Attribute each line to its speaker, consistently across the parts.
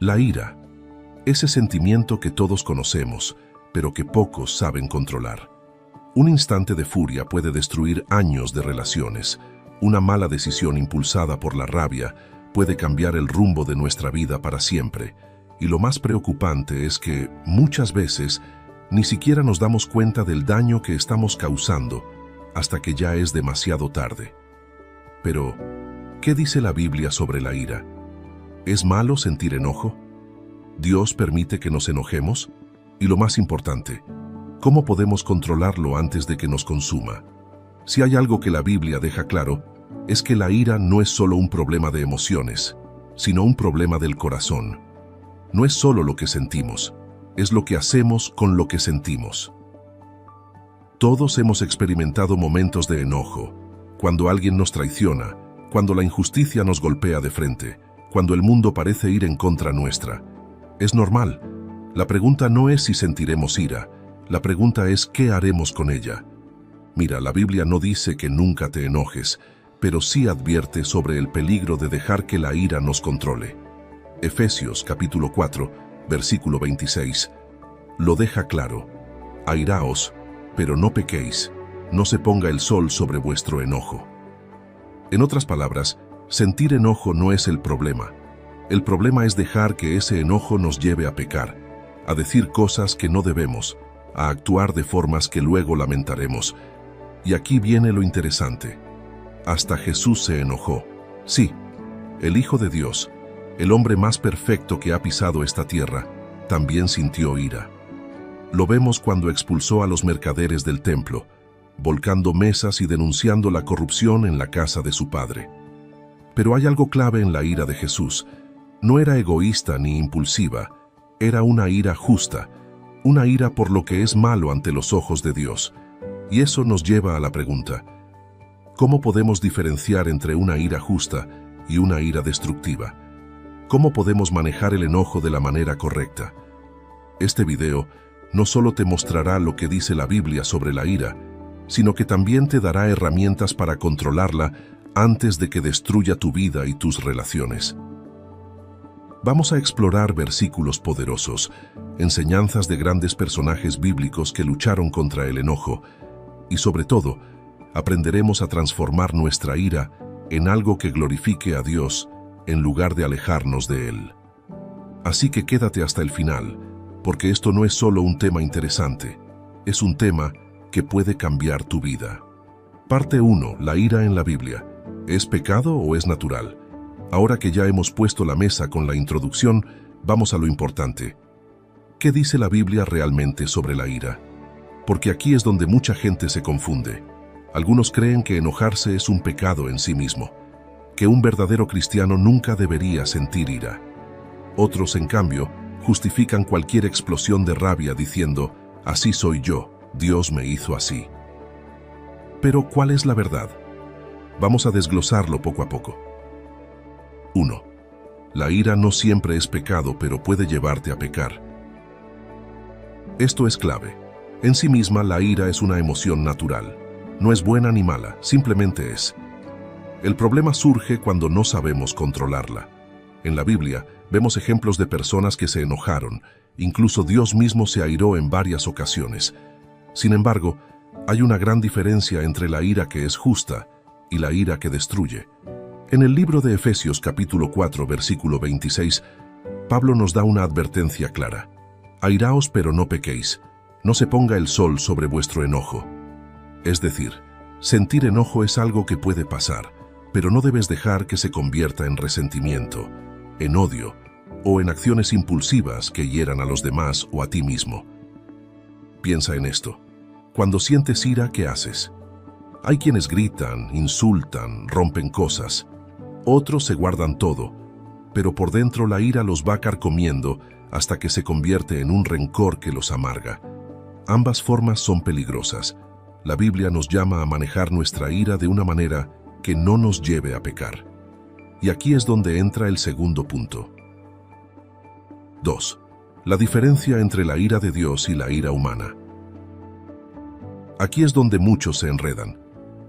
Speaker 1: La ira, ese sentimiento que todos conocemos, pero que pocos saben controlar. Un instante de furia puede destruir años de relaciones. Una mala decisión impulsada por la rabia puede cambiar el rumbo de nuestra vida para siempre. Y lo más preocupante es que, muchas veces, ni siquiera nos damos cuenta del daño que estamos causando hasta que ya es demasiado tarde. Pero, ¿qué dice la Biblia sobre la ira? ¿Es malo sentir enojo? ¿Dios permite que nos enojemos? Y lo más importante, ¿cómo podemos controlarlo antes de que nos consuma? Si hay algo que la Biblia deja claro, es que la ira no es solo un problema de emociones, sino un problema del corazón. No es solo lo que sentimos, es lo que hacemos con lo que sentimos. Todos hemos experimentado momentos de enojo, cuando alguien nos traiciona, cuando la injusticia nos golpea de frente, cuando el mundo parece ir en contra nuestra. Es normal. La pregunta no es si sentiremos ira, la pregunta es ¿qué haremos con ella? Mira, la Biblia no dice que nunca te enojes, pero sí advierte sobre el peligro de dejar que la ira nos controle. Efesios capítulo 4, versículo 26, lo deja claro. Airaos, pero no pequéis, no se ponga el sol sobre vuestro enojo. En otras palabras, sentir enojo no es el problema. El problema es dejar que ese enojo nos lleve a pecar, a decir cosas que no debemos, a actuar de formas que luego lamentaremos. Y aquí viene lo interesante. Hasta Jesús se enojó. Sí, el Hijo de Dios, el hombre más perfecto que ha pisado esta tierra, también sintió ira. Lo vemos cuando expulsó a los mercaderes del templo, volcando mesas y denunciando la corrupción en la casa de su padre. Pero hay algo clave en la ira de Jesús. No era egoísta ni impulsiva, era una ira justa, una ira por lo que es malo ante los ojos de Dios. Y eso nos lleva a la pregunta: ¿cómo podemos diferenciar entre una ira justa y una ira destructiva? ¿Cómo podemos manejar el enojo de la manera correcta? Este video no solo te mostrará lo que dice la Biblia sobre la ira, sino que también te dará herramientas para controlarla antes de que destruya tu vida y tus relaciones. Vamos a explorar versículos poderosos, enseñanzas de grandes personajes bíblicos que lucharon contra el enojo, y sobre todo, aprenderemos a transformar nuestra ira en algo que glorifique a Dios en lugar de alejarnos de Él. Así que quédate hasta el final, porque esto no es solo un tema interesante, es un tema que puede cambiar tu vida. Parte 1. La ira en la Biblia. ¿Es pecado o es natural? Ahora que ya hemos puesto la mesa con la introducción, vamos a lo importante. ¿Qué dice la Biblia realmente sobre la ira? Porque aquí es donde mucha gente se confunde. Algunos creen que enojarse es un pecado en sí mismo, que un verdadero cristiano nunca debería sentir ira. Otros, en cambio, justifican cualquier explosión de rabia diciendo: así soy yo, Dios me hizo así. Pero, ¿cuál es la verdad? Vamos a desglosarlo poco a poco. 1. La ira no siempre es pecado, pero puede llevarte a pecar. Esto es clave. En sí misma, la ira es una emoción natural. No es buena ni mala, simplemente es. El problema surge cuando no sabemos controlarla. En la Biblia, vemos ejemplos de personas que se enojaron. Incluso Dios mismo se airó en varias ocasiones. Sin embargo, hay una gran diferencia entre la ira que es justa y la ira que destruye. En el libro de Efesios capítulo 4, versículo 26, Pablo nos da una advertencia clara. Airaos, pero no pequéis. No se ponga el sol sobre vuestro enojo. Es decir, sentir enojo es algo que puede pasar, pero no debes dejar que se convierta en resentimiento, en odio o en acciones impulsivas que hieran a los demás o a ti mismo. Piensa en esto. Cuando sientes ira, ¿qué haces? Hay quienes gritan, insultan, rompen cosas. Otros se guardan todo, pero por dentro la ira los va carcomiendo hasta que se convierte en un rencor que los amarga. Ambas formas son peligrosas. La Biblia nos llama a manejar nuestra ira de una manera que no nos lleve a pecar. Y aquí es donde entra el segundo punto. 2. La diferencia entre la ira de Dios y la ira humana. Aquí es donde muchos se enredan.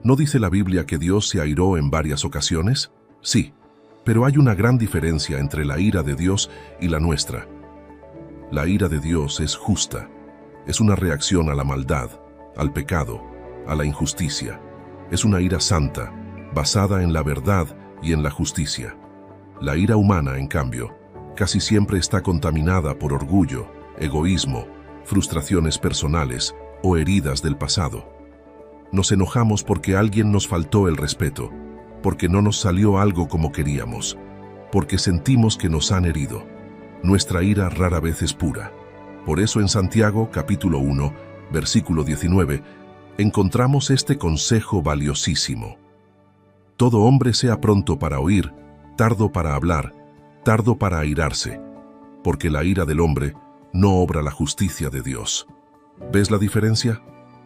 Speaker 1: ¿No dice la Biblia que Dios se airó en varias ocasiones? Sí, Pero hay una gran diferencia entre la ira de Dios y la nuestra. La ira de Dios es justa. Es una reacción a la maldad, al pecado, a la injusticia. Es una ira santa, basada en la verdad y en la justicia. La ira humana, en cambio, casi siempre está contaminada por orgullo, egoísmo, frustraciones personales o heridas del pasado. Nos enojamos porque alguien nos faltó el respeto, porque no nos salió algo como queríamos, porque sentimos que nos han herido. Nuestra ira rara vez es pura. Por eso en Santiago, capítulo 1, versículo 19, encontramos este consejo valiosísimo. Todo hombre sea pronto para oír, tardo para hablar, tardo para airarse, porque la ira del hombre no obra la justicia de Dios. ¿Ves la diferencia?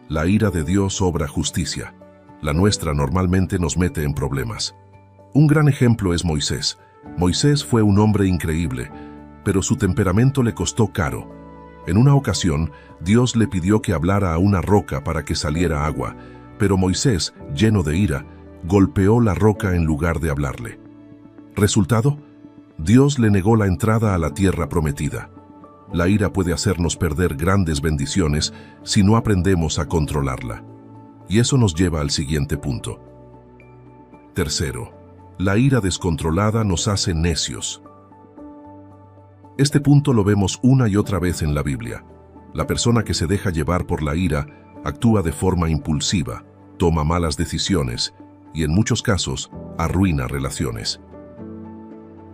Speaker 1: La ira de Dios obra justicia. La nuestra normalmente nos mete en problemas. Un gran ejemplo es Moisés. Moisés fue un hombre increíble, pero su temperamento le costó caro. En una ocasión, Dios le pidió que hablara a una roca para que saliera agua, pero Moisés, lleno de ira, golpeó la roca en lugar de hablarle. ¿Resultado? Dios le negó la entrada a la tierra prometida. La ira puede hacernos perder grandes bendiciones si no aprendemos a controlarla. Y eso nos lleva al siguiente punto. Tercero, la ira descontrolada nos hace necios. Este punto lo vemos una y otra vez en la Biblia. La persona que se deja llevar por la ira actúa de forma impulsiva, toma malas decisiones y en muchos casos arruina relaciones.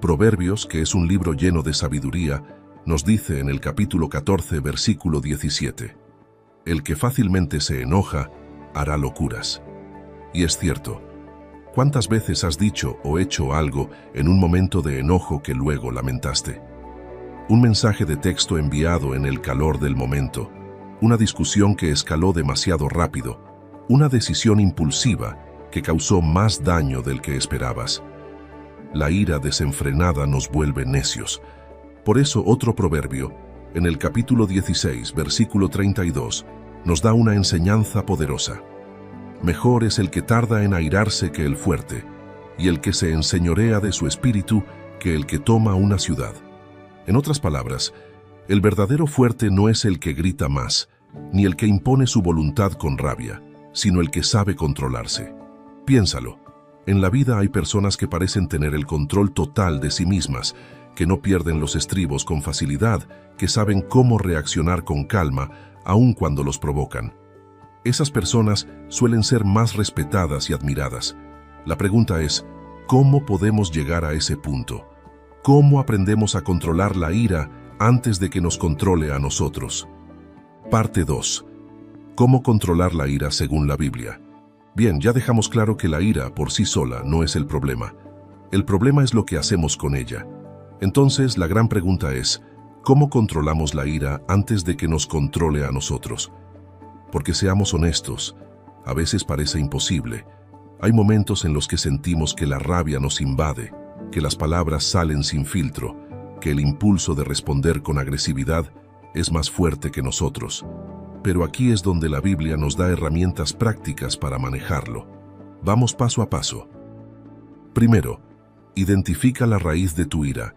Speaker 1: Proverbios, que es un libro lleno de sabiduría, nos dice en el capítulo 14, versículo 17, «El que fácilmente se enoja, hará locuras». Y es cierto. ¿Cuántas veces has dicho o hecho algo en un momento de enojo que luego lamentaste? Un mensaje de texto enviado en el calor del momento, una discusión que escaló demasiado rápido, una decisión impulsiva que causó más daño del que esperabas. La ira desenfrenada nos vuelve necios. Por eso otro proverbio, en el capítulo 16, versículo 32, nos da una enseñanza poderosa. Mejor es el que tarda en airarse que el fuerte, y el que se enseñorea de su espíritu que el que toma una ciudad. En otras palabras, el verdadero fuerte no es el que grita más, ni el que impone su voluntad con rabia, sino el que sabe controlarse. Piénsalo, en la vida hay personas que parecen tener el control total de sí mismas, que no pierden los estribos con facilidad, que saben cómo reaccionar con calma, aun cuando los provocan. Esas personas suelen ser más respetadas y admiradas. La pregunta es, ¿cómo podemos llegar a ese punto? ¿Cómo aprendemos a controlar la ira antes de que nos controle a nosotros? Parte 2. ¿Cómo controlar la ira según la Biblia? Bien, ya dejamos claro que la ira por sí sola no es el problema. El problema es lo que hacemos con ella. Entonces, la gran pregunta es, ¿cómo controlamos la ira antes de que nos controle a nosotros? Porque seamos honestos, a veces parece imposible. Hay momentos en los que sentimos que la rabia nos invade, que las palabras salen sin filtro, que el impulso de responder con agresividad es más fuerte que nosotros. Pero aquí es donde la Biblia nos da herramientas prácticas para manejarlo. Vamos paso a paso. Primero, identifica la raíz de tu ira.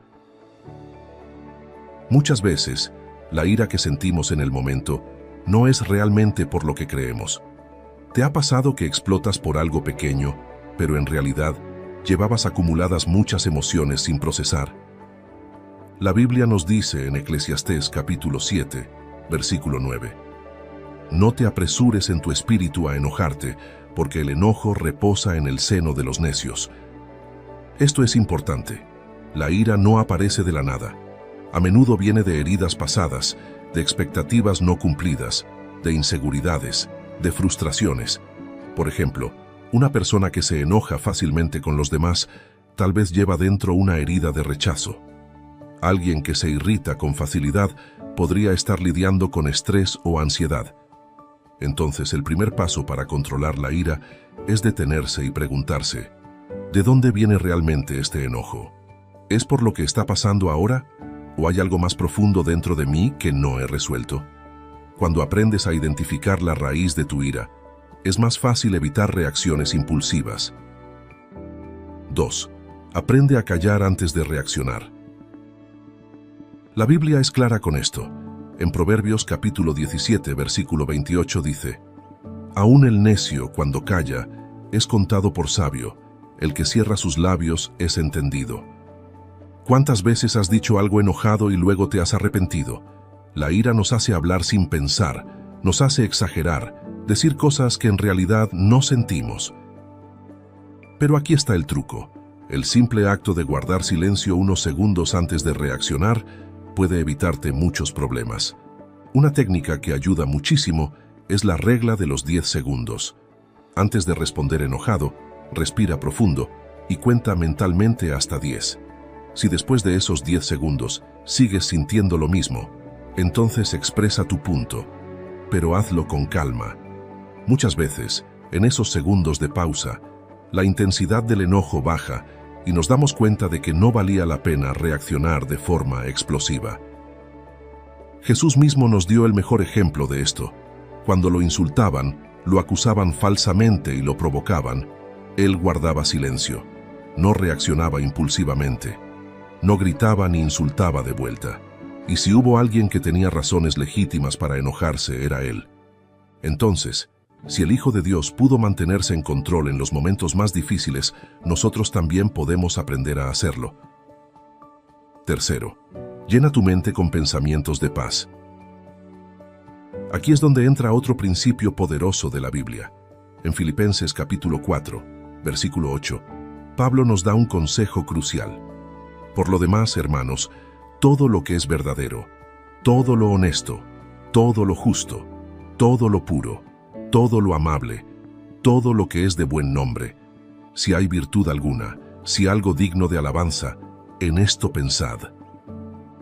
Speaker 1: Muchas veces, la ira que sentimos en el momento no es realmente por lo que creemos. ¿Te ha pasado que explotas por algo pequeño, pero en realidad llevabas acumuladas muchas emociones sin procesar? La Biblia nos dice en Eclesiastés capítulo 7, versículo 9, «No te apresures en tu espíritu a enojarte, porque el enojo reposa en el seno de los necios». Esto es importante. La ira no aparece de la nada. A menudo viene de heridas pasadas, de expectativas no cumplidas, de inseguridades, de frustraciones. Por ejemplo, una persona que se enoja fácilmente con los demás tal vez lleva dentro una herida de rechazo. Alguien que se irrita con facilidad podría estar lidiando con estrés o ansiedad. Entonces, el primer paso para controlar la ira es detenerse y preguntarse, ¿de dónde viene realmente este enojo? ¿Es por lo que está pasando ahora? ¿O hay algo más profundo dentro de mí que no he resuelto? Cuando aprendes a identificar la raíz de tu ira, es más fácil evitar reacciones impulsivas. 2. Aprende a callar antes de reaccionar. La Biblia es clara con esto. En Proverbios capítulo 17, versículo 28 dice: Aún el necio, cuando calla, es contado por sabio, el que cierra sus labios es entendido. ¿Cuántas veces has dicho algo enojado y luego te has arrepentido? La ira nos hace hablar sin pensar, nos hace exagerar, decir cosas que en realidad no sentimos. Pero aquí está el truco. El simple acto de guardar silencio unos segundos antes de reaccionar puede evitarte muchos problemas. Una técnica que ayuda muchísimo es la regla de los 10 segundos. Antes de responder enojado, respira profundo y cuenta mentalmente hasta 10. Si después de esos 10 segundos sigues sintiendo lo mismo, entonces expresa tu punto, pero hazlo con calma. Muchas veces, en esos segundos de pausa, la intensidad del enojo baja y nos damos cuenta de que no valía la pena reaccionar de forma explosiva. Jesús mismo nos dio el mejor ejemplo de esto. Cuando lo insultaban, lo acusaban falsamente y lo provocaban, él guardaba silencio, no reaccionaba impulsivamente, no gritaba ni insultaba de vuelta. Y si hubo alguien que tenía razones legítimas para enojarse, era él. Entonces, si el Hijo de Dios pudo mantenerse en control en los momentos más difíciles, nosotros también podemos aprender a hacerlo. Tercero, llena tu mente con pensamientos de paz. Aquí es donde entra otro principio poderoso de la Biblia. En Filipenses capítulo 4, versículo 8, Pablo nos da un consejo crucial. Por lo demás, hermanos, todo lo que es verdadero, todo lo honesto, todo lo justo, todo lo puro, todo lo amable, todo lo que es de buen nombre, si hay virtud alguna, si algo digno de alabanza, en esto pensad.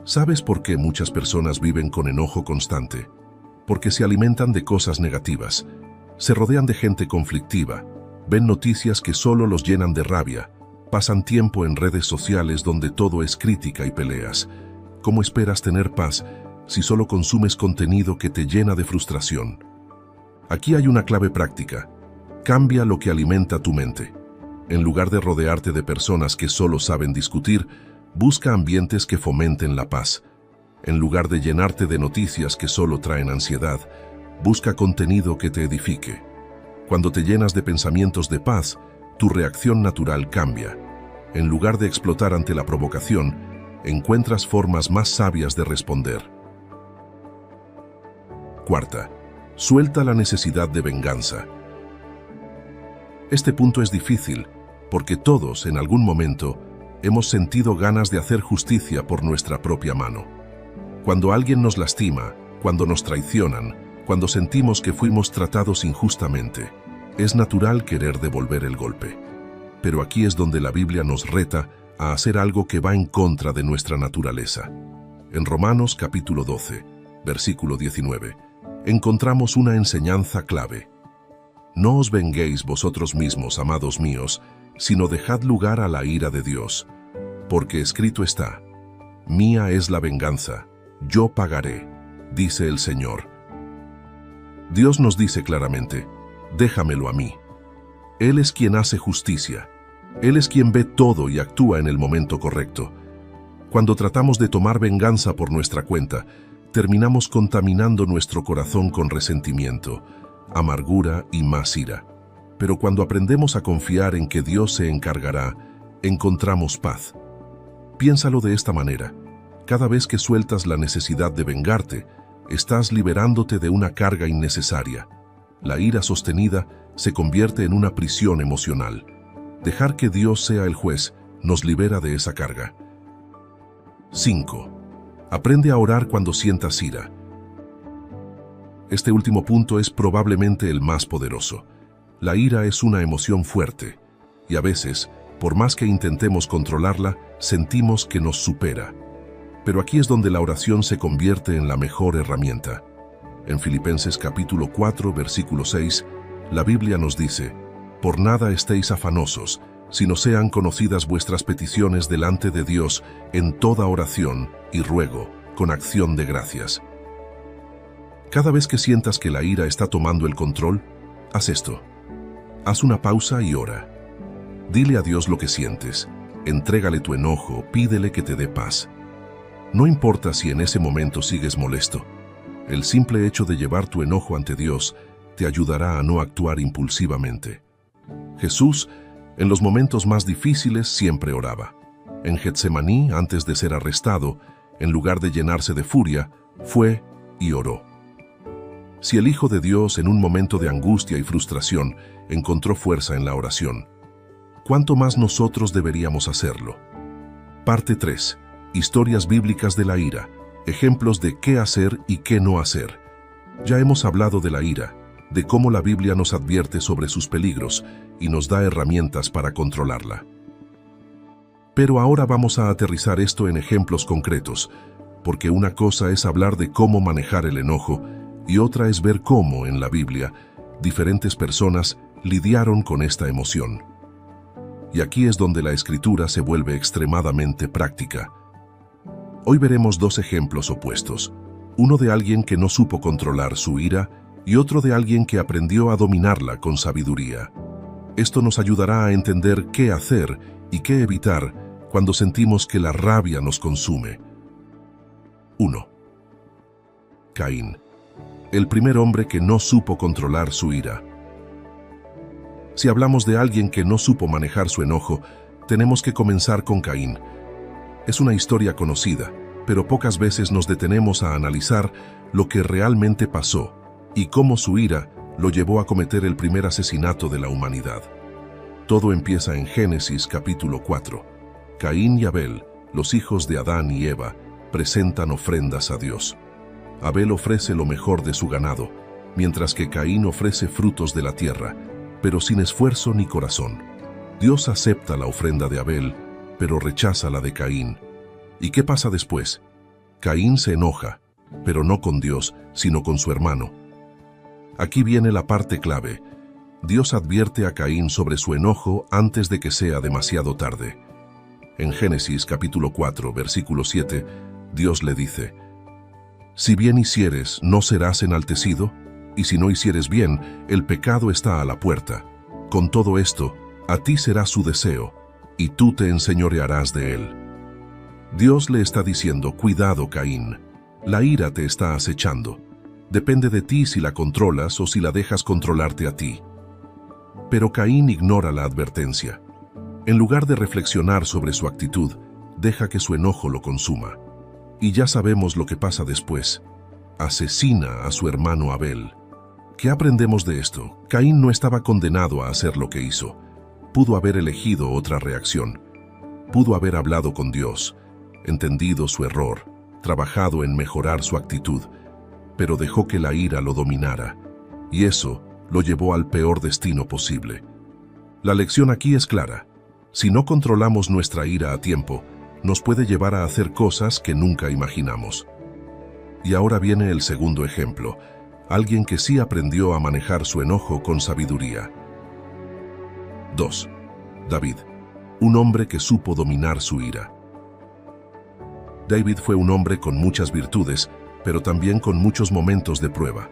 Speaker 1: ¿Sabes por qué muchas personas viven con enojo constante? Porque se alimentan de cosas negativas, se rodean de gente conflictiva, ven noticias que solo los llenan de rabia, pasan tiempo en redes sociales donde todo es crítica y peleas. ¿Cómo esperas tener paz si solo consumes contenido que te llena de frustración? Aquí hay una clave práctica. Cambia lo que alimenta tu mente. En lugar de rodearte de personas que solo saben discutir, busca ambientes que fomenten la paz. En lugar de llenarte de noticias que solo traen ansiedad, busca contenido que te edifique. Cuando te llenas de pensamientos de paz, tu reacción natural cambia. En lugar de explotar ante la provocación, encuentras formas más sabias de responder. Cuarta, suelta la necesidad de venganza. Este punto es difícil, porque todos, en algún momento, hemos sentido ganas de hacer justicia por nuestra propia mano. Cuando alguien nos lastima, cuando nos traicionan, cuando sentimos que fuimos tratados injustamente, es natural querer devolver el golpe. Pero aquí es donde la Biblia nos reta a hacer algo que va en contra de nuestra naturaleza. En Romanos capítulo 12, versículo 19, encontramos una enseñanza clave. No os venguéis vosotros mismos, amados míos, sino dejad lugar a la ira de Dios, porque escrito está: mía es la venganza, yo pagaré, dice el Señor. Dios nos dice claramente: déjamelo a mí. Él es quien hace justicia. Él es quien ve todo y actúa en el momento correcto. Cuando tratamos de tomar venganza por nuestra cuenta, terminamos contaminando nuestro corazón con resentimiento, amargura y más ira. Pero cuando aprendemos a confiar en que Dios se encargará, encontramos paz. Piénsalo de esta manera: cada vez que sueltas la necesidad de vengarte, estás liberándote de una carga innecesaria. La ira sostenida se convierte en una prisión emocional. Dejar que Dios sea el juez nos libera de esa carga. 5. Aprende a orar cuando sientas ira. Este último punto es probablemente el más poderoso. La ira es una emoción fuerte, y a veces, por más que intentemos controlarla, sentimos que nos supera. Pero aquí es donde la oración se convierte en la mejor herramienta. En Filipenses capítulo 4, versículo 6, la Biblia nos dice: por nada estéis afanosos, sino sean conocidas vuestras peticiones delante de Dios en toda oración y ruego, con acción de gracias. Cada vez que sientas que la ira está tomando el control, haz esto. Haz una pausa y ora. Dile a Dios lo que sientes. Entrégale tu enojo, pídele que te dé paz. No importa si en ese momento sigues molesto. El simple hecho de llevar tu enojo ante Dios te ayudará a no actuar impulsivamente. Jesús, en los momentos más difíciles, siempre oraba. En Getsemaní, antes de ser arrestado, en lugar de llenarse de furia, fue y oró. Si el Hijo de Dios, en un momento de angustia y frustración, encontró fuerza en la oración, ¿cuánto más nosotros deberíamos hacerlo? Parte 3. Historias bíblicas de la ira. Ejemplos de qué hacer y qué no hacer. Ya hemos hablado de la ira, de cómo la Biblia nos advierte sobre sus peligros y nos da herramientas para controlarla. Pero ahora vamos a aterrizar esto en ejemplos concretos, porque una cosa es hablar de cómo manejar el enojo y otra es ver cómo, en la Biblia, diferentes personas lidiaron con esta emoción. Y aquí es donde la Escritura se vuelve extremadamente práctica. Hoy veremos dos ejemplos opuestos, uno de alguien que no supo controlar su ira y otro de alguien que aprendió a dominarla con sabiduría. Esto nos ayudará a entender qué hacer y qué evitar cuando sentimos que la rabia nos consume. 1. Caín, el primer hombre que no supo controlar su ira. Si hablamos de alguien que no supo manejar su enojo, tenemos que comenzar con Caín. Es una historia conocida, pero pocas veces nos detenemos a analizar lo que realmente pasó y cómo su ira lo llevó a cometer el primer asesinato de la humanidad. Todo empieza en Génesis capítulo 4. Caín y Abel, los hijos de Adán y Eva, presentan ofrendas a Dios. Abel ofrece lo mejor de su ganado, mientras que Caín ofrece frutos de la tierra, pero sin esfuerzo ni corazón. Dios acepta la ofrenda de Abel, pero rechaza la de Caín. ¿Y qué pasa después? Caín se enoja, pero no con Dios, sino con su hermano. Aquí viene la parte clave. Dios advierte a Caín sobre su enojo antes de que sea demasiado tarde. En Génesis capítulo 4, versículo 7, Dios le dice: «Si bien hicieres, ¿no serás enaltecido? Y si no hicieres bien, el pecado está a la puerta. Con todo esto, a ti será su deseo, y tú te enseñorearás de él». Dios le está diciendo: cuidado, Caín, la ira te está acechando. Depende de ti si la controlas o si la dejas controlarte a ti. Pero Caín ignora la advertencia. En lugar de reflexionar sobre su actitud, deja que su enojo lo consuma. Y ya sabemos lo que pasa después. Asesina a su hermano Abel. ¿Qué aprendemos de esto? Caín no estaba condenado a hacer lo que hizo. Pudo haber elegido otra reacción. Pudo haber hablado con Dios, entendido su error, trabajado en mejorar su actitud, pero dejó que la ira lo dominara, y eso lo llevó al peor destino posible. La lección aquí es clara. Si no controlamos nuestra ira a tiempo, nos puede llevar a hacer cosas que nunca imaginamos. Y ahora viene el segundo ejemplo, alguien que sí aprendió a manejar su enojo con sabiduría. 2. David, un hombre que supo dominar su ira. David fue un hombre con muchas virtudes, pero también con muchos momentos de prueba.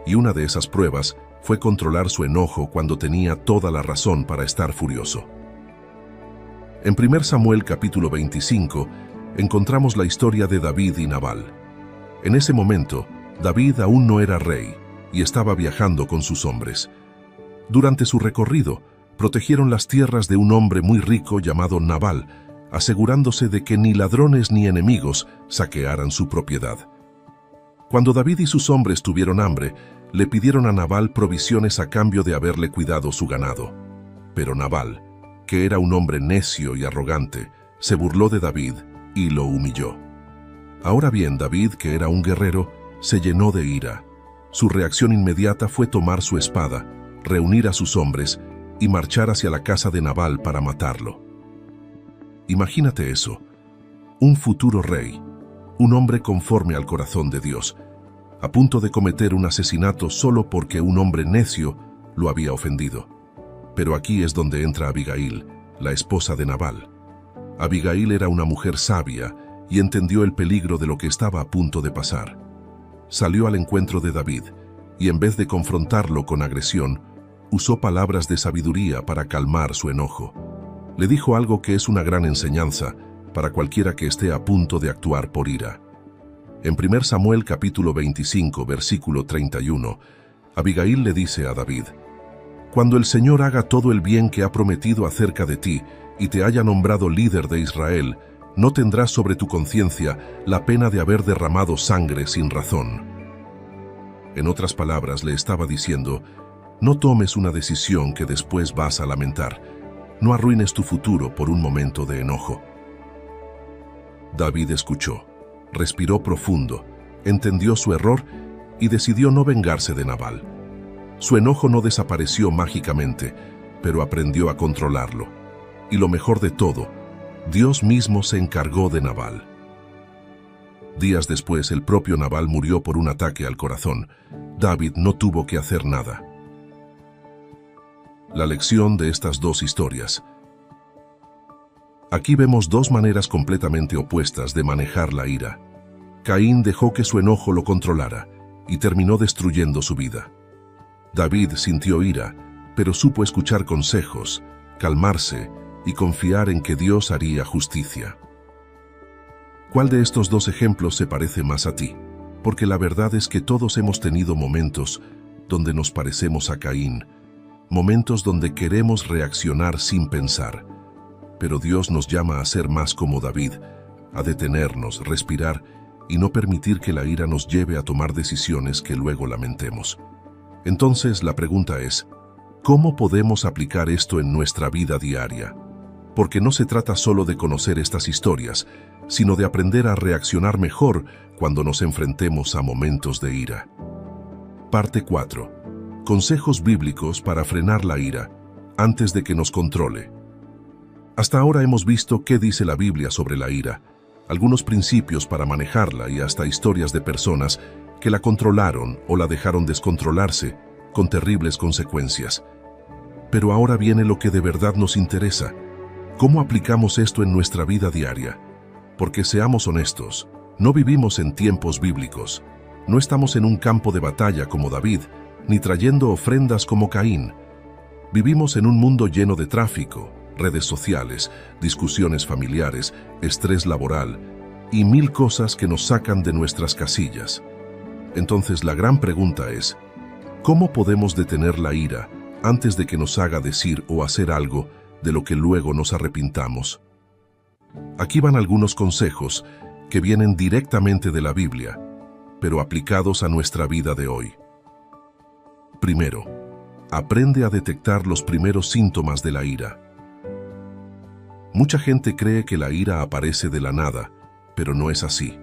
Speaker 1: Y una de esas pruebas fue controlar su enojo cuando tenía toda la razón para estar furioso. En 1 Samuel capítulo 25 encontramos la historia de David y Nabal. En ese momento, David aún no era rey y estaba viajando con sus hombres. Durante su recorrido, protegieron las tierras de un hombre muy rico llamado Nabal, asegurándose de que ni ladrones ni enemigos saquearan su propiedad. Cuando David y sus hombres tuvieron hambre, le pidieron a Nabal provisiones a cambio de haberle cuidado su ganado. Pero Nabal, que era un hombre necio y arrogante, se burló de David y lo humilló. Ahora bien, David, que era un guerrero, se llenó de ira. Su reacción inmediata fue tomar su espada, reunir a sus hombres y marchar hacia la casa de Nabal para matarlo. Imagínate eso, un futuro rey, un hombre conforme al corazón de Dios, a punto de cometer un asesinato solo porque un hombre necio lo había ofendido. Pero aquí es donde entra Abigail, la esposa de Nabal. Abigail era una mujer sabia y entendió el peligro de lo que estaba a punto de pasar. Salió al encuentro de David y en vez de confrontarlo con agresión, usó palabras de sabiduría para calmar su enojo. Le dijo algo que es una gran enseñanza para cualquiera que esté a punto de actuar por ira. En 1 Samuel capítulo 25, versículo 31, Abigail le dice a David: «Cuando el Señor haga todo el bien que ha prometido acerca de ti y te haya nombrado líder de Israel, no tendrás sobre tu conciencia la pena de haber derramado sangre sin razón». En otras palabras, le estaba diciendo: no tomes una decisión que después vas a lamentar. No arruines tu futuro por un momento de enojo. David escuchó, respiró profundo, entendió su error y decidió no vengarse de Nabal. Su enojo no desapareció mágicamente, pero aprendió a controlarlo. Y lo mejor de todo, Dios mismo se encargó de Nabal. Días después, el propio Nabal murió por un ataque al corazón. David no tuvo que hacer nada. La lección de estas dos historias. Aquí vemos dos maneras completamente opuestas de manejar la ira. Caín dejó que su enojo lo controlara y terminó destruyendo su vida. David sintió ira, pero supo escuchar consejos, calmarse y confiar en que Dios haría justicia. ¿Cuál de estos dos ejemplos se parece más a ti? Porque la verdad es que todos hemos tenido momentos donde nos parecemos a Caín, momentos donde queremos reaccionar sin pensar. Pero Dios nos llama a ser más como David, a detenernos, respirar y no permitir que la ira nos lleve a tomar decisiones que luego lamentemos. Entonces la pregunta es, ¿cómo podemos aplicar esto en nuestra vida diaria? Porque no se trata solo de conocer estas historias, sino de aprender a reaccionar mejor cuando nos enfrentemos a momentos de ira. Parte 4. Consejos bíblicos para frenar la ira antes de que nos controle. Hasta ahora hemos visto qué dice la Biblia sobre la ira, algunos principios para manejarla y hasta historias de personas que la controlaron o la dejaron descontrolarse con terribles consecuencias. Pero ahora viene lo que de verdad nos interesa. ¿Cómo aplicamos esto en nuestra vida diaria? Porque seamos honestos, no vivimos en tiempos bíblicos. No estamos en un campo de batalla como David, ni trayendo ofrendas como Caín. Vivimos en un mundo lleno de tráfico, redes sociales, discusiones familiares, estrés laboral y mil cosas que nos sacan de nuestras casillas. Entonces la gran pregunta es, ¿cómo podemos detener la ira antes de que nos haga decir o hacer algo de lo que luego nos arrepintamos? Aquí van algunos consejos que vienen directamente de la Biblia, pero aplicados a nuestra vida de hoy. Primero, aprende a detectar los primeros síntomas de la ira. Mucha gente cree que la ira aparece de la nada, pero no es así.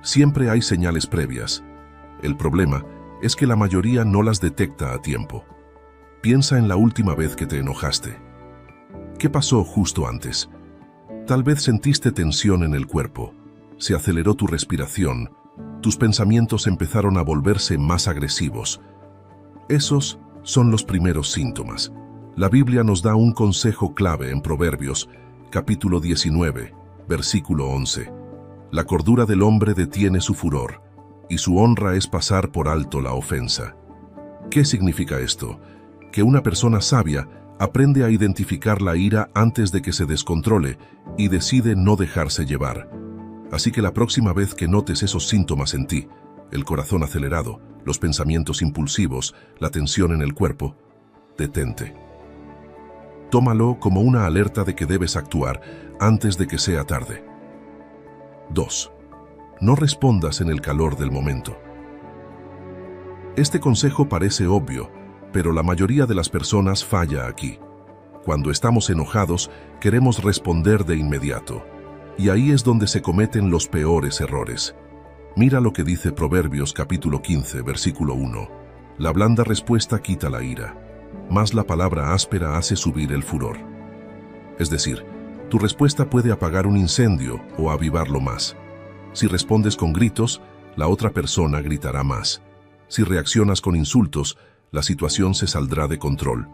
Speaker 1: Siempre hay señales previas. El problema es que la mayoría no las detecta a tiempo. Piensa en la última vez que te enojaste. ¿Qué pasó justo antes? Tal vez sentiste tensión en el cuerpo, se aceleró tu respiración, tus pensamientos empezaron a volverse más agresivos. Esos son los primeros síntomas. La Biblia nos da un consejo clave en Proverbios, capítulo 19, versículo 11. La cordura del hombre detiene su furor, y su honra es pasar por alto la ofensa. ¿Qué significa esto? Que una persona sabia aprende a identificar la ira antes de que se descontrole y decide no dejarse llevar. Así que la próxima vez que notes esos síntomas en ti, el corazón acelerado, los pensamientos impulsivos, la tensión en el cuerpo, detente. Tómalo como una alerta de que debes actuar antes de que sea tarde. 2. No respondas en el calor del momento. Este consejo parece obvio, pero la mayoría de las personas falla aquí. Cuando estamos enojados, queremos responder de inmediato. Y ahí es donde se cometen los peores errores. Mira lo que dice Proverbios capítulo 15, versículo 1. La blanda respuesta quita la ira, mas la palabra áspera hace subir el furor. Es decir, tu respuesta puede apagar un incendio o avivarlo más. Si respondes con gritos, la otra persona gritará más. Si reaccionas con insultos, la situación se saldrá de control.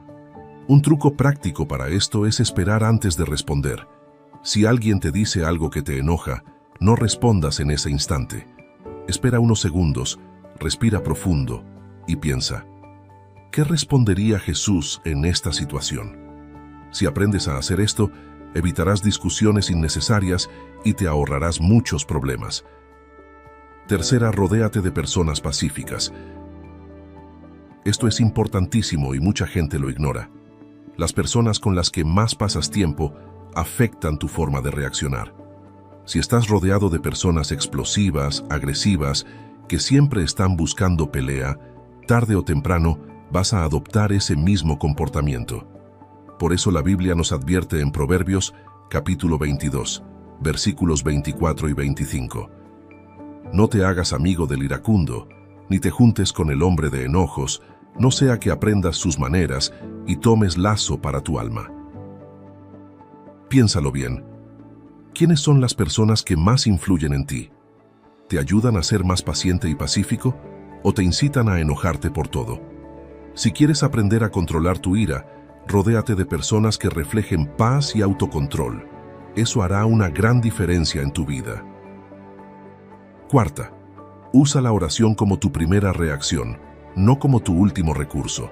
Speaker 1: Un truco práctico para esto es esperar antes de responder. Si alguien te dice algo que te enoja, no respondas en ese instante. Espera unos segundos, respira profundo y piensa, ¿qué respondería Jesús en esta situación? Si aprendes a hacer esto, evitarás discusiones innecesarias y te ahorrarás muchos problemas. Tercera, rodéate de personas pacíficas. Esto es importantísimo y mucha gente lo ignora. Las personas con las que más pasas tiempo afectan tu forma de reaccionar. Si estás rodeado de personas explosivas, agresivas, que siempre están buscando pelea, tarde o temprano vas a adoptar ese mismo comportamiento. Por eso la Biblia nos advierte en Proverbios, capítulo 22, versículos 24 y 25. No te hagas amigo del iracundo, ni te juntes con el hombre de enojos, no sea que aprendas sus maneras y tomes lazo para tu alma. Piénsalo bien. ¿Quiénes son las personas que más influyen en ti? ¿Te ayudan a ser más paciente y pacífico o te incitan a enojarte por todo? Si quieres aprender a controlar tu ira, rodéate de personas que reflejen paz y autocontrol. Eso hará una gran diferencia en tu vida. Cuarta, usa la oración como tu primera reacción, no como tu último recurso.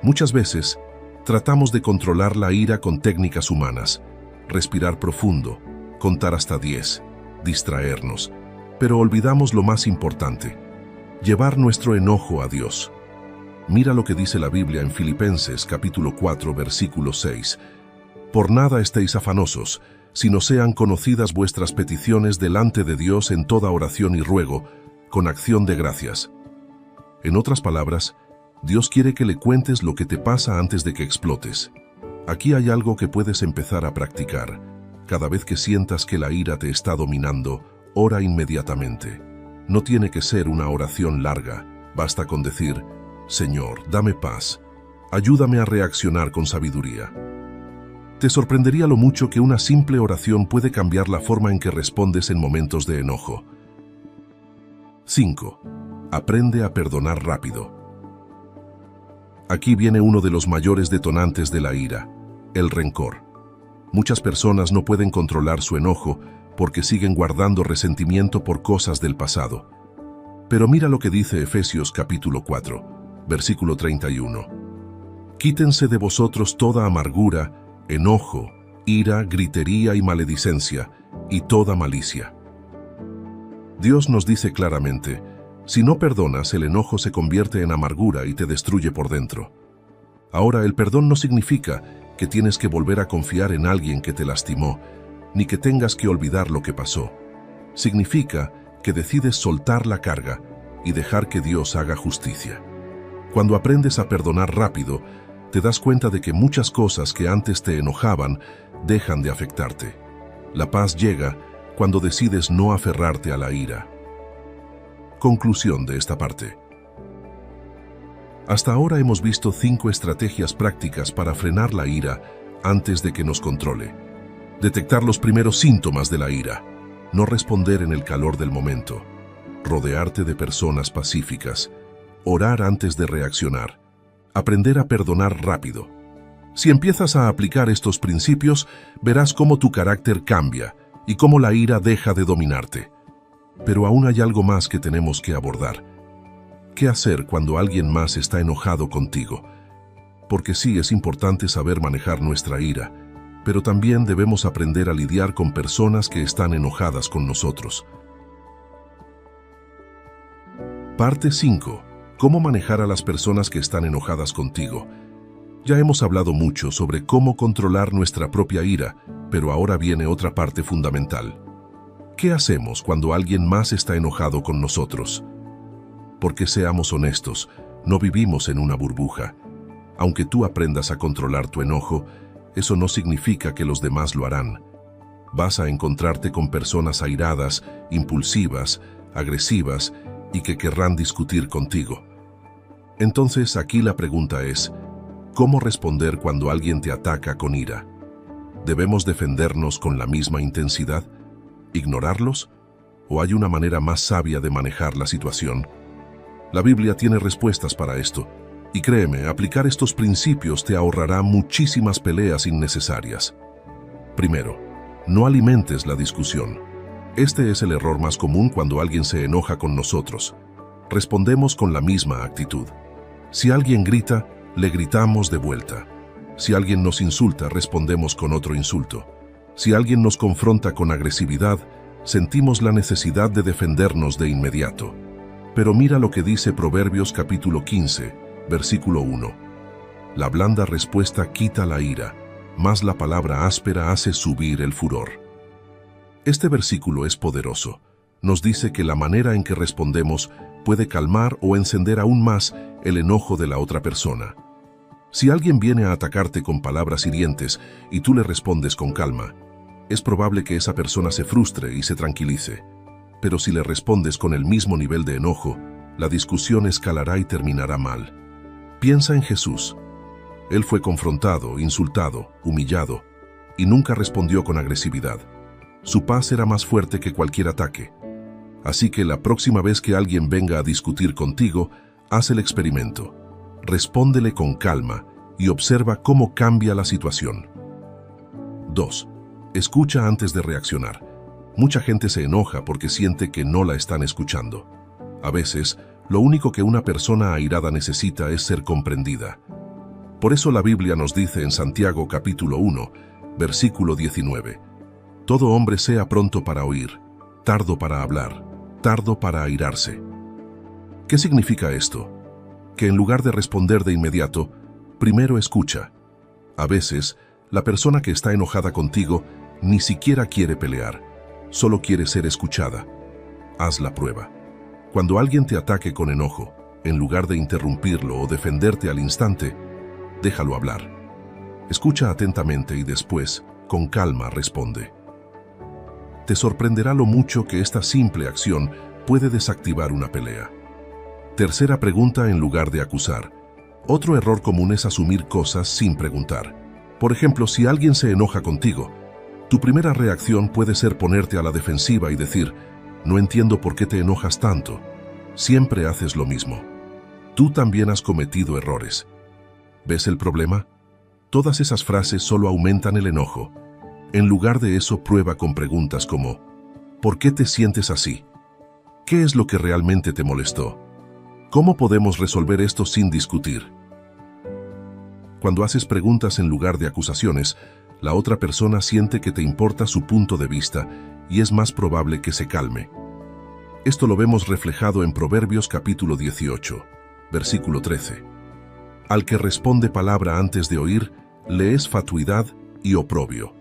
Speaker 1: Muchas veces, tratamos de controlar la ira con técnicas humanas, respirar profundo, contar hasta 10, distraernos, pero olvidamos lo más importante, llevar nuestro enojo a Dios. Mira lo que dice la Biblia en Filipenses capítulo 4, versículo 6. Por nada estéis afanosos, sino sean conocidas vuestras peticiones delante de Dios en toda oración y ruego, con acción de gracias. En otras palabras, Dios quiere que le cuentes lo que te pasa antes de que explotes. Aquí hay algo que puedes empezar a practicar. Cada vez que sientas que la ira te está dominando, ora inmediatamente. No tiene que ser una oración larga, basta con decir: Señor, dame paz, ayúdame a reaccionar con sabiduría. Te sorprendería lo mucho que una simple oración puede cambiar la forma en que respondes en momentos de enojo. 5. Aprende a perdonar rápido. Aquí viene uno de los mayores detonantes de la ira, el rencor. Muchas personas no pueden controlar su enojo porque siguen guardando resentimiento por cosas del pasado. Pero mira lo que dice Efesios capítulo 4. Versículo 31. Quítense de vosotros toda amargura, enojo, ira, gritería y maledicencia, y toda malicia. Dios nos dice claramente: si no perdonas, el enojo se convierte en amargura y te destruye por dentro. Ahora, el perdón no significa que tienes que volver a confiar en alguien que te lastimó, ni que tengas que olvidar lo que pasó. Significa que decides soltar la carga y dejar que Dios haga justicia. Cuando aprendes a perdonar rápido, te das cuenta de que muchas cosas que antes te enojaban dejan de afectarte. La paz llega cuando decides no aferrarte a la ira. Conclusión de esta parte. Hasta ahora hemos visto 5 estrategias prácticas para frenar la ira antes de que nos controle. Detectar los primeros síntomas de la ira. No responder en el calor del momento. Rodearte de personas pacíficas. Orar antes de reaccionar. Aprender a perdonar rápido. Si empiezas a aplicar estos principios, verás cómo tu carácter cambia y cómo la ira deja de dominarte. Pero aún hay algo más que tenemos que abordar. ¿Qué hacer cuando alguien más está enojado contigo? Porque sí, es importante saber manejar nuestra ira, pero también debemos aprender a lidiar con personas que están enojadas con nosotros. Parte 5. ¿Cómo manejar a las personas que están enojadas contigo? Ya hemos hablado mucho sobre cómo controlar nuestra propia ira, pero ahora viene otra parte fundamental. ¿Qué hacemos cuando alguien más está enojado con nosotros? Porque seamos honestos, no vivimos en una burbuja. Aunque tú aprendas a controlar tu enojo, eso no significa que los demás lo harán. Vas a encontrarte con personas airadas, impulsivas, agresivas y que querrán discutir contigo. Entonces aquí la pregunta es: ¿cómo responder cuando alguien te ataca con ira? ¿Debemos defendernos con la misma intensidad? ¿Ignorarlos? ¿O hay una manera más sabia de manejar la situación? La Biblia tiene respuestas para esto, y créeme, aplicar estos principios te ahorrará muchísimas peleas innecesarias. Primero, no alimentes la discusión. Este es el error más común cuando alguien se enoja con nosotros. Respondemos con la misma actitud. Si alguien grita, le gritamos de vuelta. Si alguien nos insulta, respondemos con otro insulto. Si alguien nos confronta con agresividad, sentimos la necesidad de defendernos de inmediato. Pero mira lo que dice Proverbios capítulo 15, versículo 1. La blanda respuesta quita la ira, mas la palabra áspera hace subir el furor. Este versículo es poderoso. Nos dice que la manera en que respondemos puede calmar o encender aún más el enojo de la otra persona. Si alguien viene a atacarte con palabras hirientes y tú le respondes con calma, es probable que esa persona se frustre y se tranquilice. Pero si le respondes con el mismo nivel de enojo, la discusión escalará y terminará mal. Piensa en Jesús. Él fue confrontado, insultado, humillado, y nunca respondió con agresividad. Su paz era más fuerte que cualquier ataque. Así que la próxima vez que alguien venga a discutir contigo, haz el experimento. Respóndele con calma y observa cómo cambia la situación. 2. Escucha antes de reaccionar. Mucha gente se enoja porque siente que no la están escuchando. A veces, lo único que una persona airada necesita es ser comprendida. Por eso la Biblia nos dice en Santiago capítulo 1, versículo 19, todo hombre sea pronto para oír, tardo para hablar, tardo para airarse. ¿Qué significa esto? Que en lugar de responder de inmediato, primero escucha. A veces, la persona que está enojada contigo ni siquiera quiere pelear, solo quiere ser escuchada. Haz la prueba. Cuando alguien te ataque con enojo, en lugar de interrumpirlo o defenderte al instante, déjalo hablar. Escucha atentamente y después, con calma, responde. Te sorprenderá lo mucho que esta simple acción puede desactivar una pelea. Tercera pregunta en lugar de acusar. Otro error común es asumir cosas sin preguntar. Por ejemplo, si alguien se enoja contigo, tu primera reacción puede ser ponerte a la defensiva y decir, no entiendo por qué te enojas tanto. Siempre haces lo mismo. Tú también has cometido errores. ¿Ves el problema? Todas esas frases solo aumentan el enojo. En lugar de eso, prueba con preguntas como, ¿por qué te sientes así? ¿Qué es lo que realmente te molestó? ¿Cómo podemos resolver esto sin discutir? Cuando haces preguntas en lugar de acusaciones, la otra persona siente que te importa su punto de vista y es más probable que se calme. Esto lo vemos reflejado en Proverbios capítulo 18, versículo 13. Al que responde palabra antes de oír, le es fatuidad y oprobio.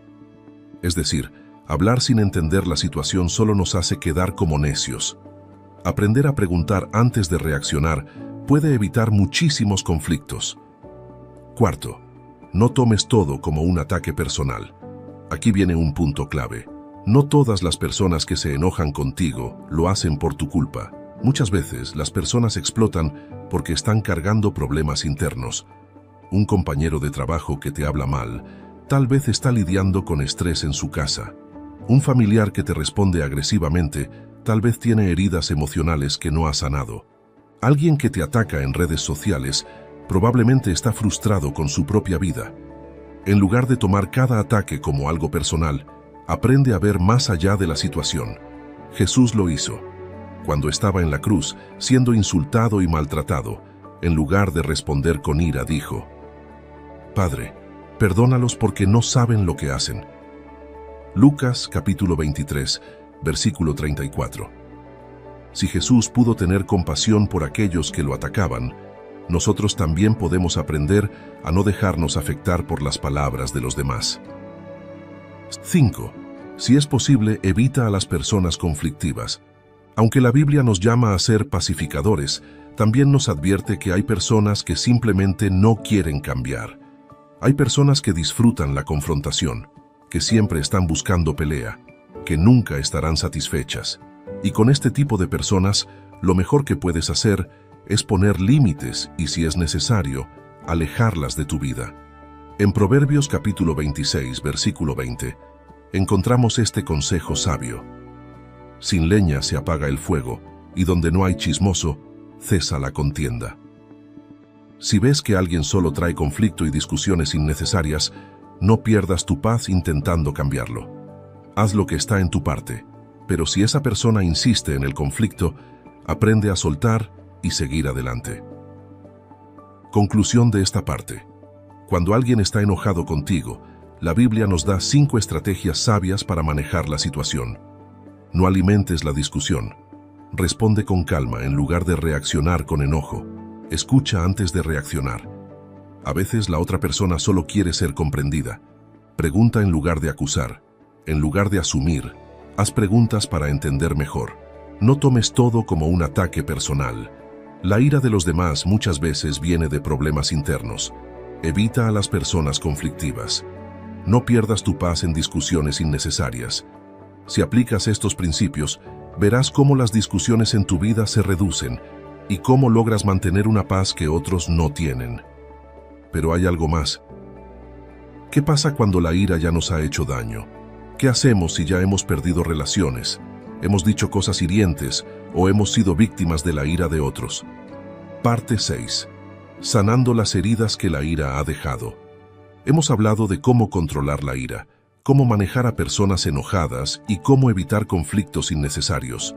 Speaker 1: Es decir, hablar sin entender la situación solo nos hace quedar como necios. Aprender a preguntar antes de reaccionar puede evitar muchísimos conflictos. Cuarto, no tomes todo como un ataque personal. Aquí viene un punto clave. No todas las personas que se enojan contigo lo hacen por tu culpa. Muchas veces las personas explotan porque están cargando problemas internos. Un compañero de trabajo que te habla mal, tal vez está lidiando con estrés en su casa. Un familiar que te responde agresivamente, tal vez tiene heridas emocionales que no ha sanado. Alguien que te ataca en redes sociales probablemente está frustrado con su propia vida. En lugar de tomar cada ataque como algo personal, aprende a ver más allá de la situación. Jesús lo hizo. Cuando estaba en la cruz, siendo insultado y maltratado, en lugar de responder con ira, dijo, Padre, perdónalos porque no saben lo que hacen. Lucas capítulo 23, versículo 34. Si Jesús pudo tener compasión por aquellos que lo atacaban, nosotros también podemos aprender a no dejarnos afectar por las palabras de los demás. 5. Si es posible, evita a las personas conflictivas. Aunque la Biblia nos llama a ser pacificadores, también nos advierte que hay personas que simplemente no quieren cambiar. Hay personas que disfrutan la confrontación, que siempre están buscando pelea, que nunca estarán satisfechas. Y con este tipo de personas, lo mejor que puedes hacer es poner límites y, si es necesario, alejarlas de tu vida. En Proverbios capítulo 26, versículo 20, encontramos este consejo sabio. Sin leña se apaga el fuego, y donde no hay chismoso, cesa la contienda. Si ves que alguien solo trae conflicto y discusiones innecesarias, no pierdas tu paz intentando cambiarlo. Haz lo que está en tu parte, pero si esa persona insiste en el conflicto, aprende a soltar y seguir adelante. Conclusión de esta parte. Cuando alguien está enojado contigo, la Biblia nos da 5 estrategias sabias para manejar la situación. No alimentes la discusión. Responde con calma en lugar de reaccionar con enojo. Escucha antes de reaccionar. A veces la otra persona solo quiere ser comprendida. Pregunta en lugar de acusar. En lugar de asumir, haz preguntas para entender mejor. No tomes todo como un ataque personal. La ira de los demás muchas veces viene de problemas internos. Evita a las personas conflictivas. No pierdas tu paz en discusiones innecesarias. Si aplicas estos principios, verás cómo las discusiones en tu vida se reducen y cómo logras mantener una paz que otros no tienen. Pero hay algo más. ¿Qué pasa cuando la ira ya nos ha hecho daño? ¿Qué hacemos si ya hemos perdido relaciones, hemos dicho cosas hirientes o hemos sido víctimas de la ira de otros? Parte 6. Sanando las heridas que la ira ha dejado. Hemos hablado de cómo controlar la ira, cómo manejar a personas enojadas y cómo evitar conflictos innecesarios.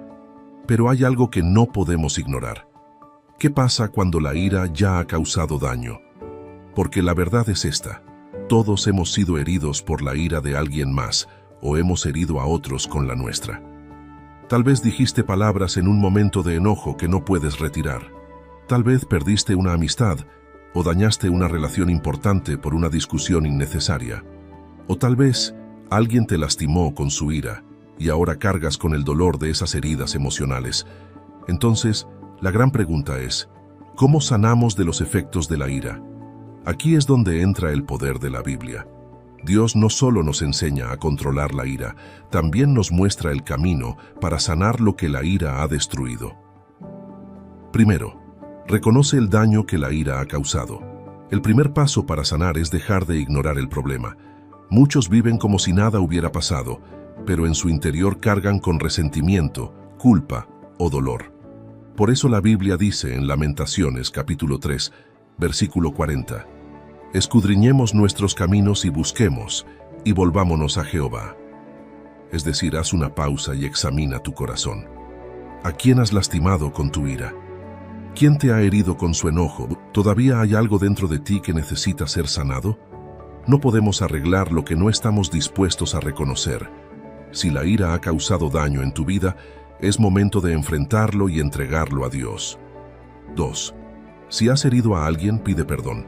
Speaker 1: Pero hay algo que no podemos ignorar. ¿Qué pasa cuando la ira ya ha causado daño? Porque la verdad es esta: todos hemos sido heridos por la ira de alguien más o hemos herido a otros con la nuestra. Tal vez dijiste palabras en un momento de enojo que no puedes retirar. Tal vez perdiste una amistad o dañaste una relación importante por una discusión innecesaria. O tal vez alguien te lastimó con su ira y ahora cargas con el dolor de esas heridas emocionales. Entonces, la gran pregunta es: ¿cómo sanamos de los efectos de la ira? Aquí es donde entra el poder de la Biblia. Dios no solo nos enseña a controlar la ira, también nos muestra el camino para sanar lo que la ira ha destruido. Primero, reconoce el daño que la ira ha causado. El primer paso para sanar es dejar de ignorar el problema. Muchos viven como si nada hubiera pasado, pero en su interior cargan con resentimiento, culpa o dolor. Por eso la Biblia dice en Lamentaciones capítulo 3, versículo 40: escudriñemos nuestros caminos y busquemos, y volvámonos a Jehová. Es decir, haz una pausa y examina tu corazón. ¿A quién has lastimado con tu ira? ¿Quién te ha herido con su enojo? ¿Todavía hay algo dentro de ti que necesita ser sanado? No podemos arreglar lo que no estamos dispuestos a reconocer. Si la ira ha causado daño en tu vida, es momento de enfrentarlo y entregarlo a Dios. 2. Si has herido a alguien, pide perdón.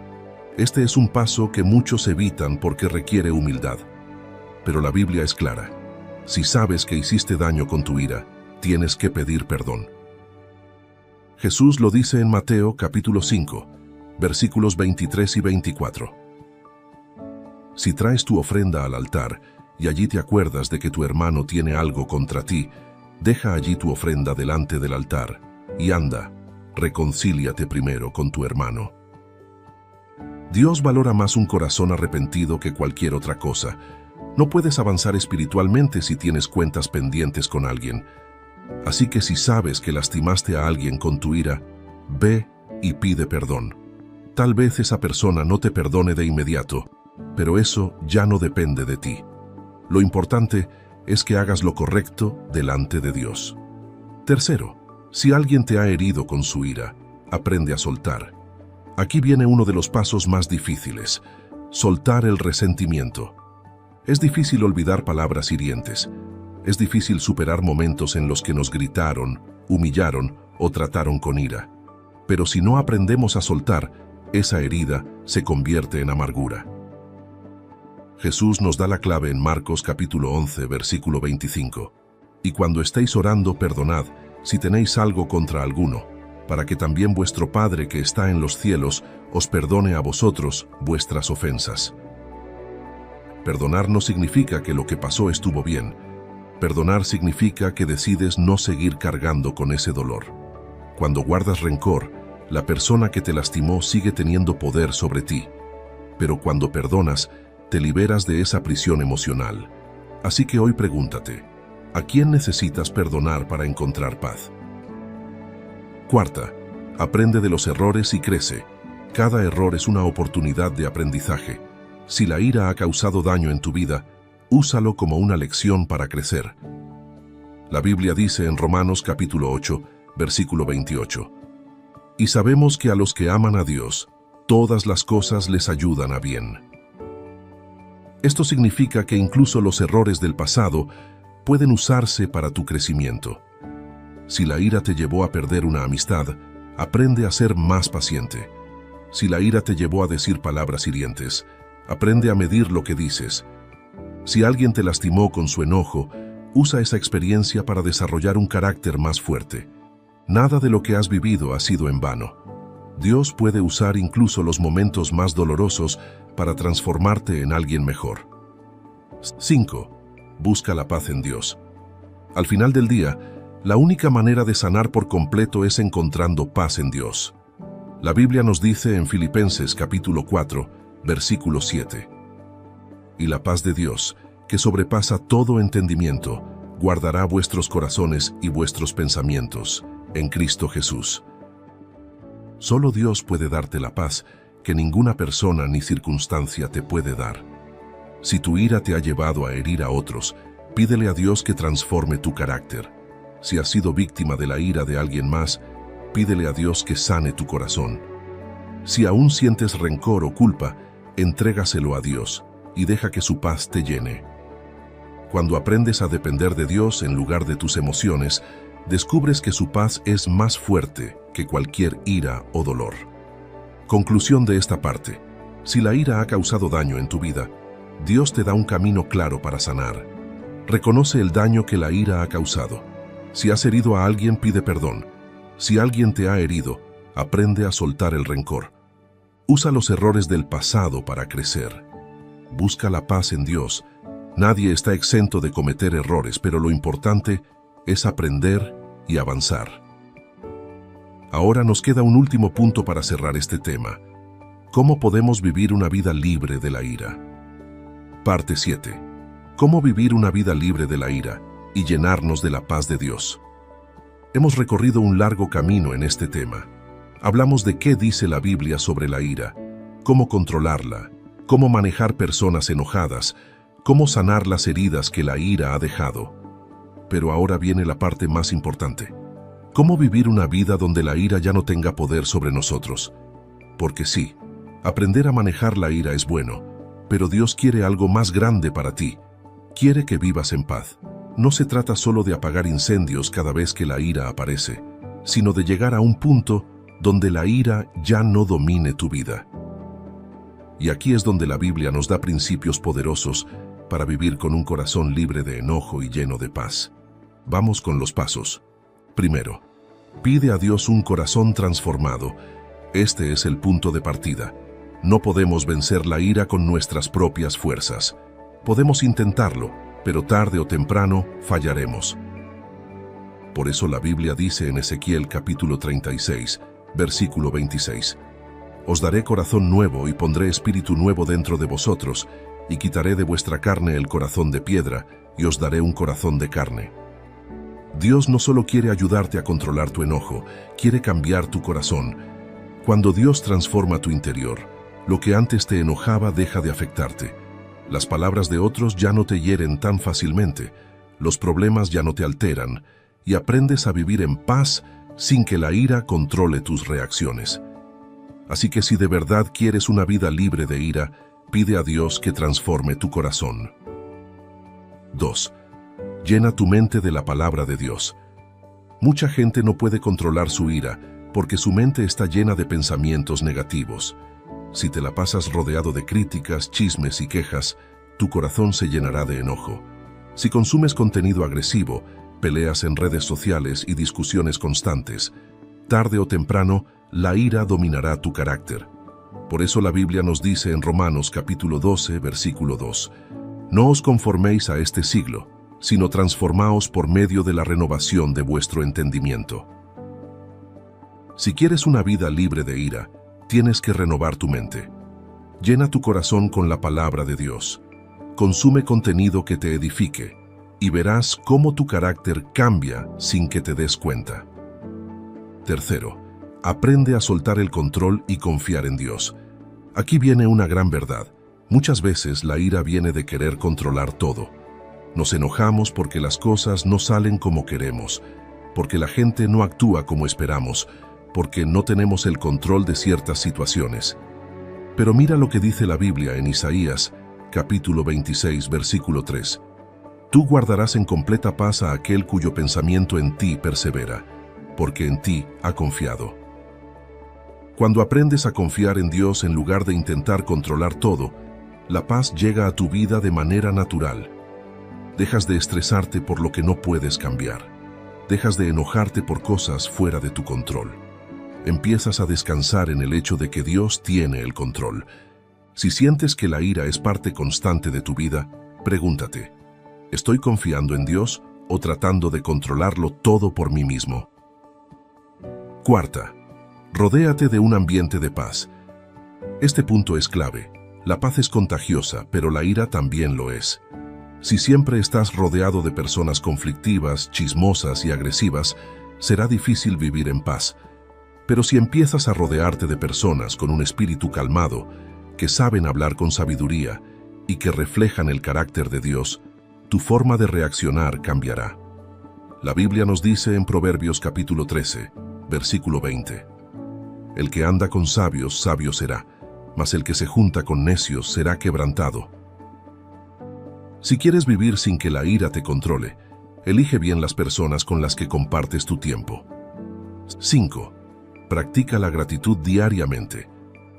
Speaker 1: Este es un paso que muchos evitan porque requiere humildad. Pero la Biblia es clara. Si sabes que hiciste daño con tu ira, tienes que pedir perdón. Jesús lo dice en Mateo capítulo 5, versículos 23 y 24. Si traes tu ofrenda al altar y allí te acuerdas de que tu hermano tiene algo contra ti, deja allí tu ofrenda delante del altar y anda, reconcíliate primero con tu hermano. Dios valora más un corazón arrepentido que cualquier otra cosa. No puedes avanzar espiritualmente si tienes cuentas pendientes con alguien. Así que si sabes que lastimaste a alguien con tu ira, ve y pide perdón. Tal vez esa persona no te perdone de inmediato, pero eso ya no depende de ti. Lo importante es que hagas lo correcto delante de Dios. Tercero, si alguien te ha herido con su ira, aprende a soltar. Aquí viene uno de los pasos más difíciles: soltar el resentimiento. Es difícil olvidar palabras hirientes. Es difícil superar momentos en los que nos gritaron, humillaron o trataron con ira. Pero si no aprendemos a soltar, esa herida se convierte en amargura. Jesús nos da la clave en Marcos capítulo 11, versículo 25. Y cuando estéis orando, perdonad si tenéis algo contra alguno, para que también vuestro Padre que está en los cielos os perdone a vosotros vuestras ofensas. Perdonar no significa que lo que pasó estuvo bien. Perdonar significa que decides no seguir cargando con ese dolor. Cuando guardas rencor, la persona que te lastimó sigue teniendo poder sobre ti. Pero cuando perdonas, te liberas de esa prisión emocional. Así que hoy pregúntate: ¿a quién necesitas perdonar para encontrar paz? Cuarta, aprende de los errores y crece. Cada error es una oportunidad de aprendizaje. Si la ira ha causado daño en tu vida, úsalo como una lección para crecer. La Biblia dice en Romanos capítulo 8, versículo 28: y sabemos que a los que aman a Dios, todas las cosas les ayudan a bien. Esto significa que incluso los errores del pasado pueden usarse para tu crecimiento. Si la ira te llevó a perder una amistad, aprende a ser más paciente. Si la ira te llevó a decir palabras hirientes, aprende a medir lo que dices. Si alguien te lastimó con su enojo, usa esa experiencia para desarrollar un carácter más fuerte. Nada de lo que has vivido ha sido en vano. Dios puede usar incluso los momentos más dolorosos para transformarte en alguien mejor. 5. Busca la paz en Dios. Al final del día, la única manera de sanar por completo es encontrando paz en Dios. La Biblia nos dice en Filipenses capítulo 4, versículo 7. Y la paz de Dios, que sobrepasa todo entendimiento, guardará vuestros corazones y vuestros pensamientos en Cristo Jesús. Solo Dios puede darte la paz que ninguna persona ni circunstancia te puede dar. Si tu ira te ha llevado a herir a otros, pídele a Dios que transforme tu carácter. Si has sido víctima de la ira de alguien más, pídele a Dios que sane tu corazón. Si aún sientes rencor o culpa, entrégaselo a Dios y deja que su paz te llene. Cuando aprendes a depender de Dios en lugar de tus emociones, descubres que su paz es más fuerte que cualquier ira o dolor. Conclusión de esta parte. Si la ira ha causado daño en tu vida, Dios te da un camino claro para sanar. Reconoce el daño que la ira ha causado. Si has herido a alguien, pide perdón. Si alguien te ha herido, aprende a soltar el rencor. Usa los errores del pasado para crecer. Busca la paz en Dios. Nadie está exento de cometer errores, pero lo importante es aprender y avanzar. Ahora nos queda un último punto para cerrar este tema. ¿Cómo podemos vivir una vida libre de la ira? Parte 7. ¿Cómo vivir una vida libre de la ira y llenarnos de la paz de Dios? Hemos recorrido un largo camino en este tema. Hablamos de qué dice la Biblia sobre la ira, cómo controlarla, cómo manejar personas enojadas, cómo sanar las heridas que la ira ha dejado. Pero ahora viene la parte más importante. ¿Cómo vivir una vida donde la ira ya no tenga poder sobre nosotros? Porque sí, aprender a manejar la ira es bueno, pero Dios quiere algo más grande para ti. Quiere que vivas en paz. No se trata solo de apagar incendios cada vez que la ira aparece, sino de llegar a un punto donde la ira ya no domine tu vida. Y aquí es donde la Biblia nos da principios poderosos para vivir con un corazón libre de enojo y lleno de paz. Vamos con los pasos. Primero, pide a Dios un corazón transformado. Este es el punto de partida. No podemos vencer la ira con nuestras propias fuerzas. Podemos intentarlo, pero tarde o temprano fallaremos. Por eso la Biblia dice en Ezequiel capítulo 36, versículo 26, «Os daré corazón nuevo y pondré espíritu nuevo dentro de vosotros, y quitaré de vuestra carne el corazón de piedra, y os daré un corazón de carne». Dios no solo quiere ayudarte a controlar tu enojo, quiere cambiar tu corazón. Cuando Dios transforma tu interior, lo que antes te enojaba deja de afectarte. Las palabras de otros ya no te hieren tan fácilmente, los problemas ya no te alteran, y aprendes a vivir en paz sin que la ira controle tus reacciones. Así que si de verdad quieres una vida libre de ira, pide a Dios que transforme tu corazón. 2. Llena tu mente de la palabra de Dios. Mucha gente no puede controlar su ira porque su mente está llena de pensamientos negativos. Si te la pasas rodeado de críticas, chismes y quejas, tu corazón se llenará de enojo. Si consumes contenido agresivo, peleas en redes sociales y discusiones constantes, tarde o temprano, la ira dominará tu carácter. Por eso la Biblia nos dice en Romanos capítulo 12, versículo 2, «No os conforméis a este siglo, sino transformaos por medio de la renovación de vuestro entendimiento». Si quieres una vida libre de ira, tienes que renovar tu mente. Llena tu corazón con la palabra de Dios. Consume contenido que te edifique y verás cómo tu carácter cambia sin que te des cuenta. Tercero, aprende a soltar el control y confiar en Dios. Aquí viene una gran verdad. Muchas veces la ira viene de querer controlar todo. Nos enojamos porque las cosas no salen como queremos, porque la gente no actúa como esperamos, porque no tenemos el control de ciertas situaciones. Pero mira lo que dice la Biblia en Isaías, capítulo 26, versículo 3. Tú guardarás en completa paz a aquel cuyo pensamiento en ti persevera, porque en ti ha confiado. Cuando aprendes a confiar en Dios en lugar de intentar controlar todo, la paz llega a tu vida de manera natural. Dejas de estresarte por lo que no puedes cambiar. Dejas de enojarte por cosas fuera de tu control. Empiezas a descansar en el hecho de que Dios tiene el control. Si sientes que la ira es parte constante de tu vida, pregúntate, ¿estoy confiando en Dios o tratando de controlarlo todo por mí mismo? Cuarta, rodéate de un ambiente de paz. Este punto es clave. La paz es contagiosa, pero la ira también lo es. Si siempre estás rodeado de personas conflictivas, chismosas y agresivas, será difícil vivir en paz. Pero si empiezas a rodearte de personas con un espíritu calmado, que saben hablar con sabiduría y que reflejan el carácter de Dios, tu forma de reaccionar cambiará. La Biblia nos dice en Proverbios capítulo 13, versículo 20, el que anda con sabios, sabio será, mas el que se junta con necios será quebrantado. Si quieres vivir sin que la ira te controle, elige bien las personas con las que compartes tu tiempo. 5. Practica la gratitud diariamente.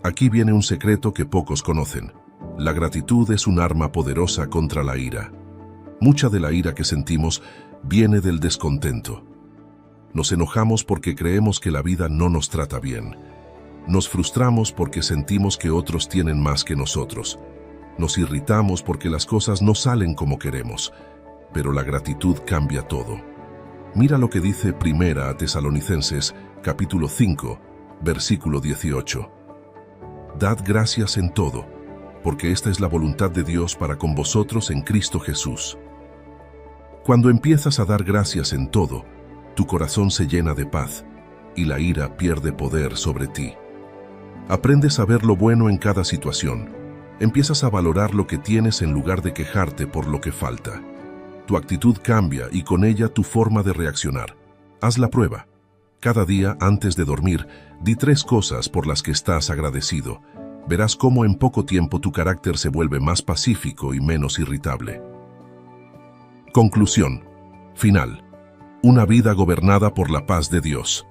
Speaker 1: Aquí viene un secreto que pocos conocen. La gratitud es un arma poderosa contra la ira. Mucha de la ira que sentimos viene del descontento. Nos enojamos porque creemos que la vida no nos trata bien. Nos frustramos porque sentimos que otros tienen más que nosotros. Nos irritamos porque las cosas no salen como queremos. Pero la gratitud cambia todo. Mira lo que dice Primera a Tesalonicenses, capítulo 5, versículo 18. Dad gracias en todo, porque esta es la voluntad de Dios para con vosotros en Cristo Jesús. Cuando empiezas a dar gracias en todo, tu corazón se llena de paz y la ira pierde poder sobre ti. Aprendes a ver lo bueno en cada situación. Empiezas a valorar lo que tienes en lugar de quejarte por lo que falta. Tu actitud cambia y con ella tu forma de reaccionar. Haz la prueba. Cada día, antes de dormir, di 3 cosas por las que estás agradecido. Verás cómo en poco tiempo tu carácter se vuelve más pacífico y menos irritable. Conclusión. Final. Una vida gobernada por la paz de Dios.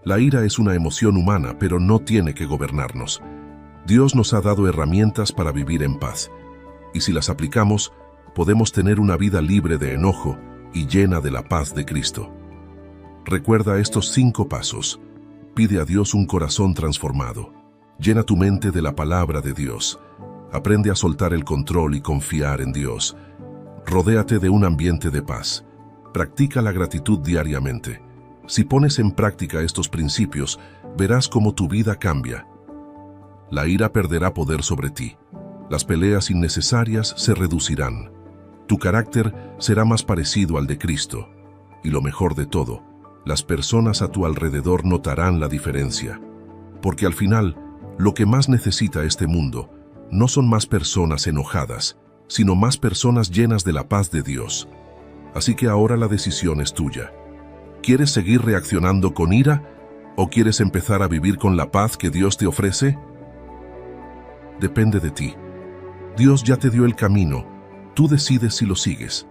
Speaker 1: La ira es una emoción humana, pero no tiene que gobernarnos. Dios nos ha dado herramientas para vivir en paz. Y si las aplicamos, podemos tener una vida libre de enojo y llena de la paz de Cristo. Recuerda estos 5 pasos. Pide a Dios un corazón transformado. Llena tu mente de la palabra de Dios. Aprende a soltar el control y confiar en Dios. Rodéate de un ambiente de paz. Practica la gratitud diariamente. Si pones en práctica estos principios, verás cómo tu vida cambia. La ira perderá poder sobre ti. Las peleas innecesarias se reducirán. Tu carácter será más parecido al de Cristo. Y lo mejor de todo, las personas a tu alrededor notarán la diferencia. Porque al final, lo que más necesita este mundo no son más personas enojadas, sino más personas llenas de la paz de Dios. Así que ahora la decisión es tuya. ¿Quieres seguir reaccionando con ira o quieres empezar a vivir con la paz que Dios te ofrece? Depende de ti. Dios ya te dio el camino. Tú decides si lo sigues.